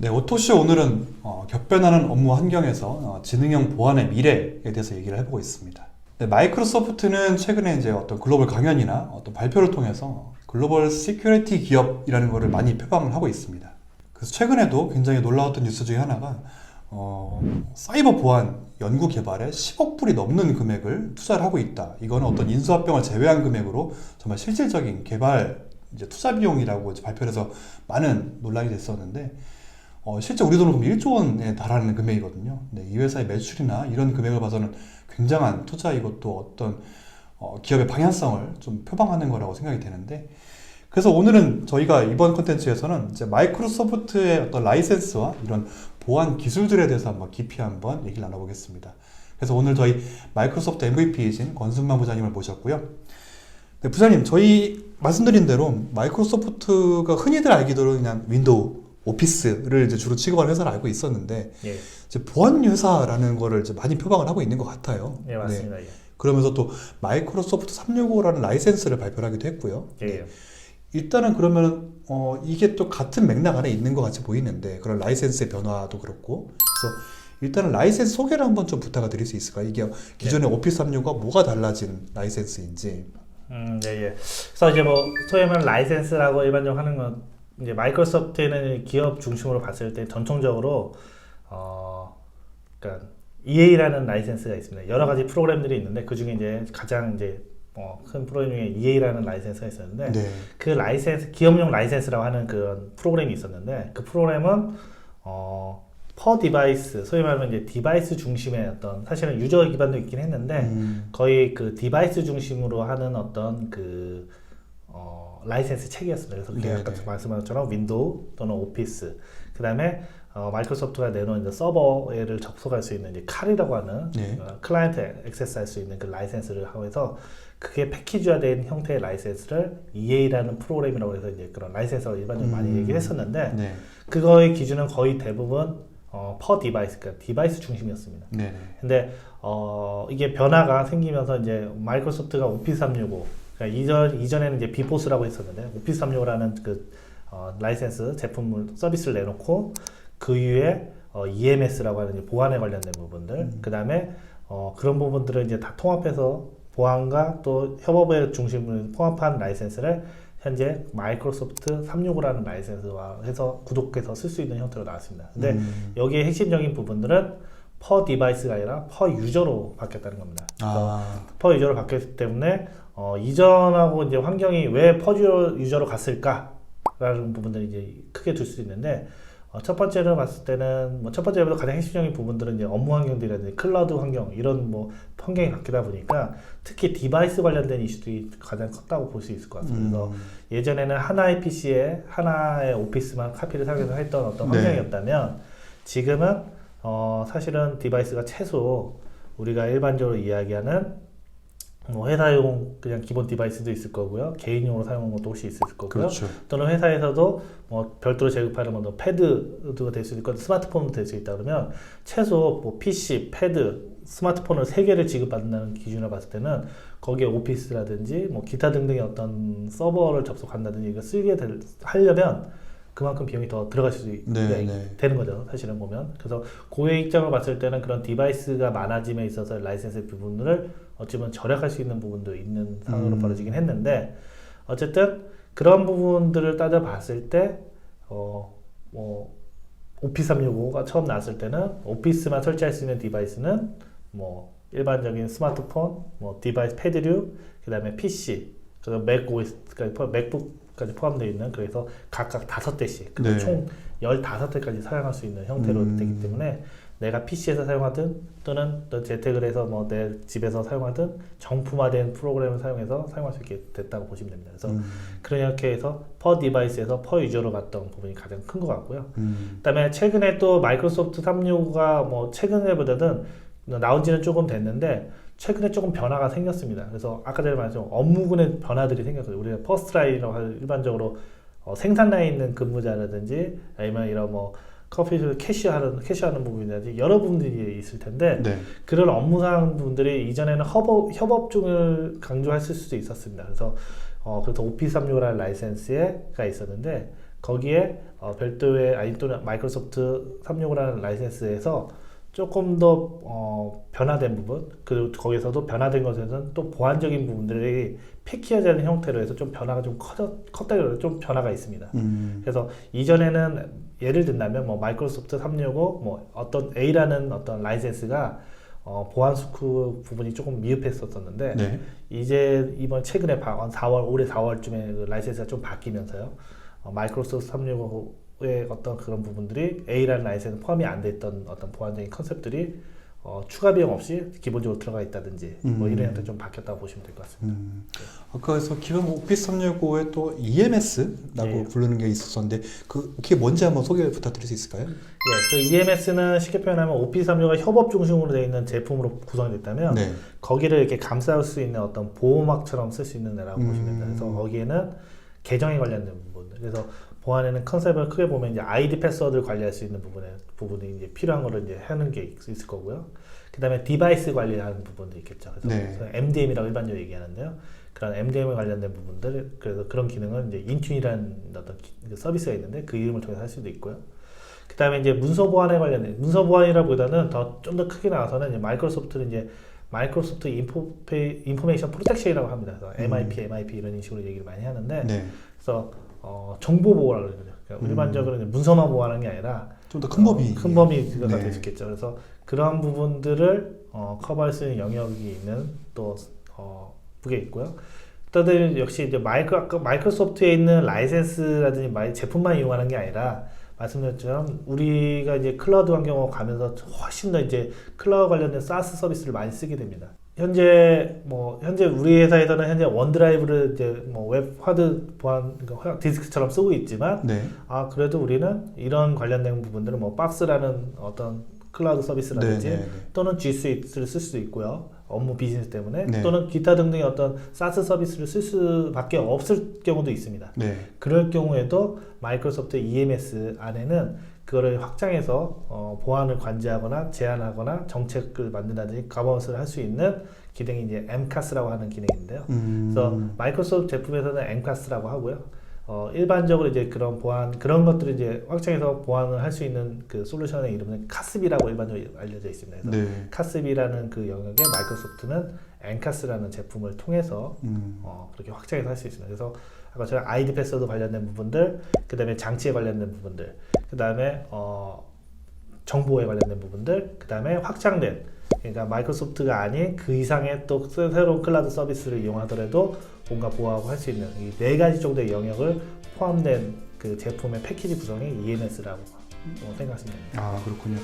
네, 오토쇼 오늘은 격변하는 업무 환경에서 지능형 보안의 미래에 대해서 얘기를 해보고 있습니다. 네, 마이크로소프트는 최근에 이제 어떤 글로벌 강연이나 어떤 발표를 통해서 글로벌 시큐리티 기업이라는 것을 많이 표방을 하고 있습니다. 그래서 최근에도 굉장히 놀라웠던 뉴스 중에 하나가 사이버 보안 연구 개발에 10억 불이 넘는 금액을 투자를 하고 있다. 이거는 어떤 인수합병을 제외한 금액으로 정말 실질적인 개발 이제 투자 비용이라고 이제 발표를 해서 많은 논란이 됐었는데 실제 우리 돈으로 보면 1조 원에 달하는 금액이거든요. 네, 이 회사의 매출이나 이런 금액을 봐서는 굉장한 투자이고 또 어떤 기업의 방향성을 좀 표방하는 거라고 생각이 되는데, 그래서 오늘은 저희가 이번 콘텐츠에서는 이제 마이크로소프트의 어떤 라이센스와 이런 보안 기술들에 대해서 한번 깊이 한번 얘기를 나눠보겠습니다. 그래서 오늘 저희 마이크로소프트 MVP이신 권순만 부장님을 모셨고요. 네, 부장님, 저희 말씀드린 대로 마이크로소프트가 흔히들 알기로 그냥 윈도우, 오피스를 이제 주로 취급하는 회사를 알고 있었는데, 예, 이제 보안 회사라는 거를 이제 많이 표방을 하고 있는 것 같아요. 예, 맞습니다. 네. 그러면서 또 마이크로소프트 365라는 라이센스를 발표를 하기도 했고요. 예. 네. 일단은 그러면 이게 또 같은 맥락 안에 있는 것 같이 보이는데, 그런 라이센스의 변화도 그렇고, 그래서 일단은 라이센스 소개를 한번 좀 부탁을 드릴 수 있을까요? 이게 기존의 오피스 365가 뭐가 달라진 라이센스인지. 네, 예. 그래서 이제 뭐 소위 말하는 라이센스라고 일반적으로 하는 건 이제 마이크로소프트는 기업 중심으로 봤을 때 전통적으로 그러니까 EA라는 라이센스가 있습니다. 여러 가지 프로그램들이 있는데 그 중에 이제 가장 이제 큰 프로그램 중에 EA라는 라이센스가 있었는데, 네. 그 라이센스 기업용 라이센스라고 하는 그런 프로그램이 있었는데, 그 프로그램은 퍼 디바이스, 소위 말하면 이제 디바이스 중심의 어떤, 사실은 유저 기반도 있긴 했는데 거의 그 디바이스 중심으로 하는 어떤 그 라이센스 책이었습니다. 그래서 그게 아까 말씀하신 것처럼 윈도우 또는 오피스, 그 다음에 마이크로소프트가 내놓은 이제 서버에를 접속할 수 있는 이제 칼이라고 하는 클라이언트 액세스할 수 있는 그 라이센스를 하고 해서, 그게 패키지화된 형태의 라이센스를 EA라는 프로그램이라고 해서 이제 그런 라이센스가 일반적으로 많이 얘기를 했었는데, 네. 그거의 기준은 거의 대부분 퍼 디바이스, 그러니까 디바이스 중심이었습니다. 네. 근데 이게 변화가 생기면서 이제 마이크로소프트가 오피스 365, 그러니까 이전에는 이제 비포스라고 했었는데, 오피스 365라는 그 라이센스 제품을 서비스를 내놓고 그 이후에 EMS라고 하는 보안에 관련된 부분들, 그 다음에 그런 부분들을 이제 다 통합해서 보안과 또 협업의 중심을 포함한 라이센스를 현재 마이크로소프트 365라는 라이센스와 해서 구독해서 쓸 수 있는 형태로 나왔습니다. 근데 여기에 핵심적인 부분들은 퍼 디바이스가 아니라 퍼 유저로 바뀌었다는 겁니다. 퍼 유저로 바뀌었기 때문에 이전하고 이제 환경이 왜 퍼 유저로 갔을까라는 부분들이 이제 크게 둘 수 있는데, 첫 번째로 봤을 때는 첫 번째로 가장 핵심적인 부분들은 이제 업무 환경들이라든지 클라우드 환경, 이런 환경이 바뀌다 보니까 특히 디바이스 관련된 이슈들이 가장 컸다고 볼 수 있을 것 같습니다. 그래서 예전에는 하나의 PC에 하나의 오피스만 카피를 사용해서 했던 어떤 환경이었다면, 지금은 사실은 디바이스가 최소 우리가 일반적으로 이야기하는 회사용 그냥 기본 디바이스도 있을 거고요, 개인용으로 사용하는 것도 혹시 있을 거고요. 그렇죠. 또는 회사에서도 별도로 제급하는 패드가 될 수 있고 스마트폰도 될 수 있다 그러면, 최소 PC, 패드, 스마트폰을 3개를 지급받는다는 기준으로 봤을 때는 거기에 오피스라든지 기타 등등의 어떤 서버를 접속한다든지 이거 하려면 그만큼 비용이 더 들어갈 수 되는 거죠, 사실은 보면. 그래서 고객 입장을 봤을 때는 그런 디바이스가 많아짐에 있어서 라이센스 부분을 어찌 보면 절약할 수 있는 부분도 있는 상황으로 벌어지긴 했는데, 어쨌든 그런 부분들을 따져봤을 때 오피스 365가 처음 나왔을 때는 오피스만 설치할 수 있는 디바이스는 일반적인 스마트폰, 디바이스 패드류, 그 다음에 PC, 그다음 맥북까지 포함되어 있는, 그래서 각각 5대씩 총 15대까지 사용할 수 있는 형태로 되기 때문에, 내가 PC에서 사용하든 또는 또 재택을 해서 내 집에서 사용하든 정품화된 프로그램을 사용해서 사용할 수 있게 됐다고 보시면 됩니다. 그래서 그렇게 해서 퍼 디바이스에서 퍼 유저로 갔던 부분이 가장 큰 것 같고요. 그다음에 최근에 또 마이크로소프트 365가 최근에보다는 나온 지는 조금 됐는데, 최근에 조금 변화가 생겼습니다. 그래서 아까 전에 말했지만 업무군의 변화들이 생겼어요. 우리가 퍼스트 라인이라고 일반적으로 생산 라인에 있는 근무자라든지 아니면 이런 커피숍 캐시하는 부분이라든지 여러 부분들이 있을 텐데, 그런 업무상 부분들이 이전에는 협업 중을 강조했을 수도 있었습니다. 그래서 그래서 오피스 365라는 라이센스가 있었는데 거기에 별도의 또는 마이크로소프트 365라는 라이센스에서 조금 더 변화된 부분, 그리고 거기서도 변화된 것에서는 또 보안적인 부분들이 패키지하는 형태로 해서 좀 변화가 좀 컸다고 좀 변화가 있습니다. 그래서 이전에는 예를 든다면 뭐 마이크로소프트 365 뭐 어떤 A라는 어떤 라이센스가 보안 스크 부분이 조금 미흡했었는데 네. 이제 이번 최근에 4월 올해 4월쯤에 그 라이센스가 좀 바뀌면서요. 마이크로소프트 365의 어떤 그런 부분들이 A라는 라이센스 포함이 안 됐던 어떤 보안적인 컨셉들이 추가 비용 없이 기본적으로 들어가 있다든지 뭐 이런 형태 좀 바뀌었다고 보시면 될 것 같습니다. 아까 그래서 기존 오피스 365에 또 EMS라고 예. 부르는 게 있었었는데 그게 뭔지 한번 소개 부탁드릴 수 있을까요? 예, 그 EMS는 쉽게 표현하면 오피스 365가 협업 중심으로 되어 있는 제품으로 구성이 됐다면 네. 거기를 이렇게 감쌀 수 있는 어떤 보호막처럼 쓸 수 있는 데라고 보시면 됩니다. 그래서 거기에는 계정에 관련된 부분들, 그래서 보안에는 컨셉을 크게 보면 이제 아이디 패스워드를 관리할 수 있는 부분이 이제 필요한 거를 이제 하는 게 있을 거고요. 그 다음에 디바이스 관리하는 부분도 있겠죠. 그래서 네. MDM이라고 일반적으로 얘기하는데요. 그런 MDM에 관련된 부분들, 그래서 그런 기능은 이제 인튠이라는 어떤 서비스가 있는데 그 이름을 통해서 할 수도 있고요. 그 다음에 이제 문서 보안에 관련된 문서 보안이라보다는 좀 더 크게 나와서는 이제 마이크로소프트는 이제 마이크로소프트 인포메이션 프로텍션이라고 합니다. 그래서 MIP 이런 식으로 얘기를 많이 하는데, 네. 그래서 정보 보호라고 그러죠. 그러니까 일반적으로 이제 문서만 보호하는 게 아니라 좀 더 큰 범위. 큰 범위가 네. 될 수 있겠죠. 그래서 그런 부분들을 커버할 수 있는 영역이 있는 또 그게 있고요. 또 역시 이제 마이크로소프트에 있는 라이센스라든지 제품만 이용하는 게 아니라 말씀드렸처럼 우리가 이제 클라우드 환경으로 가면서 훨씬 더 이제 클라우드 관련된 SaaS 서비스를 많이 쓰게 됩니다. 현재 우리 회사에서는 현재 원드라이브를 이제 뭐 웹 하드 보안 그러니까 디스크처럼 쓰고 있지만 네. 그래도 우리는 이런 관련된 부분들은 뭐 박스라는 어떤 클라우드 서비스라든지 네, 네, 네. 또는 또는 G Suite를 쓸 수도 있고요. 업무 비즈니스 때문에 네. 또는 기타 등등의 어떤 SaaS 서비스를 쓸 수밖에 없을 경우도 있습니다. 네. 그럴 경우에도 마이크로소프트 EMS 안에는 그거를 확장해서 보안을 관리하거나 제한하거나 정책을 만든다든지 가버넌스를 할 수 있는 기능이 이제 MCAS라고 하는 기능인데요. 그래서 마이크로소프트 제품에서는 MCAS라고 하고요. 일반적으로 이제 그런 것들을 이제 확장해서 보안을 할 수 있는 그 솔루션의 이름은 CASB라고 일반적으로 알려져 있습니다. 그래서 네. CASB라는 그 영역에 마이크로소프트는 MCAS라는 제품을 통해서 그렇게 확장해서 할 수 있습니다. 그래서 아까 제가 아이디 패스워드 관련된 부분들, 그 다음에 장치에 관련된 부분들, 그 다음에 정보에 관련된 부분들, 그 다음에 확장된, 그러니까 마이크로소프트가 아닌 그 이상의 또 새로운 클라우드 서비스를 이용하더라도 뭔가 보호하고 할 수 있는 이 4가지 정도의 영역을 포함된 그 제품의 패키지 구성이 EMS라고 생각하시면 됩니다. 그렇군요.